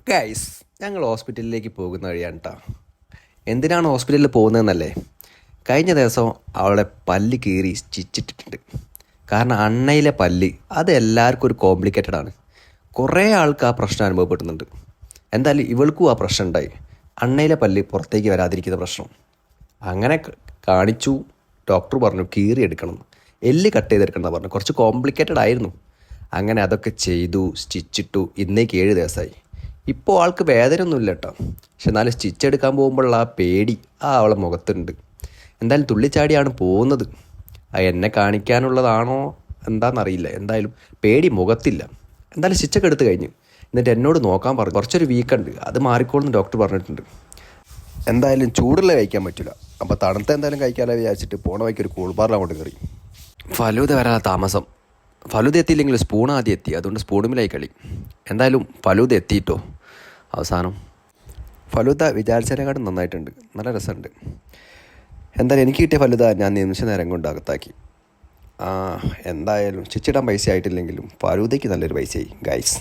Guys, ഞങ്ങൾ ഹോസ്പിറ്റലിലേക്ക് പോകുന്ന വഴിയാണ് കേട്ടോ. എന്തിനാണ് ഹോസ്പിറ്റലിൽ പോകുന്നതെന്നല്ലേ? കഴിഞ്ഞ ദിവസം അവളെ പല്ല് കീറി സ്റ്റിച്ചിട്ടിട്ടുണ്ട്. കാരണം അണ്ണയിലെ പല്ല് അത് എല്ലാവർക്കും ഒരു കോംപ്ലിക്കേറ്റഡ് ആണ്. കുറേ ആൾക്ക് ആ പ്രശ്നം അനുഭവപ്പെടുന്നുണ്ട്. എന്തായാലും ഇവൾക്കും ആ പ്രശ്നം ഉണ്ടായി. അണ്ണയിലെ പല്ല് പുറത്തേക്ക് വരാതിരിക്കുന്ന പ്രശ്നം. അങ്ങനെ കാണിച്ചു. ഡോക്ടർ പറഞ്ഞു കീറി എടുക്കണം, എല്ല് കട്ട് ചെയ്തെടുക്കണം പറഞ്ഞു. കുറച്ച് കോംപ്ലിക്കേറ്റഡ് ആയിരുന്നു. അങ്ങനെ അതൊക്കെ ചെയ്തു, സ്റ്റിച്ചിട്ടു. ഇന്നേക്ക് 7 ദിവസമായി. ഇപ്പോൾ ആൾക്ക് വേദനയൊന്നുമില്ല കേട്ടോ. പക്ഷെ എന്നാലും സ്റ്റിച്ച് എടുക്കാൻ പോകുമ്പോഴുള്ള ആ പേടി അവളെ മുഖത്തുണ്ട്. എന്തായാലും തുള്ളിച്ചാടിയാണ് പോകുന്നത്. എന്നെ കാണിക്കാനുള്ളതാണോ എന്താണെന്നറിയില്ല. എന്തായാലും പേടി മുഖത്തില്ല. എന്തായാലും സ്റ്റിച്ചൊക്കെ എടുത്ത് കഴിഞ്ഞ് എന്നിട്ട് എന്നോട് നോക്കാൻ പറഞ്ഞു. കുറച്ചൊരു വീക്കുണ്ട്, അത് മാറിക്കോളെന്ന് ഡോക്ടർ പറഞ്ഞിട്ടുണ്ട്. എന്തായാലും ചൂടുള്ള കഴിക്കാൻ പറ്റില്ല. അപ്പോൾ തണുത്ത എന്തായാലും കഴിക്കാമല്ലോ വിചാരിച്ചിട്ട് പോണ വഴിക്ക് ഒരു കൂൾ ബാറിൽ അങ്ങോട്ട് കയറി. ഫലൂദ വരാൻ താമസം. ഫലൂദ എത്തിയില്ലെങ്കിൽ സ്പൂൺ ആദ്യം എത്തി. അതുകൊണ്ട് സ്പൂണുമിലായി കളി. എന്തായാലും ഫലൂദ എത്തിയിട്ടോ അവസാനം. ഫലൂദ വിചാരിച്ചതിനെക്കാട്ടും നന്നായിട്ടുണ്ട്, നല്ല രസമുണ്ട്. എന്തായാലും എനിക്ക് കിട്ടിയ ഫലൂദ ഞാൻ നിമിഷ നേരം കൊണ്ട് അകത്താക്കി. എന്തായാലും സ്റ്റിച്ചിടാൻ പൈസ ആയിട്ടില്ലെങ്കിലും ഫലൂദയ്ക്ക് നല്ലൊരു പൈസയായി ഗൈസ്.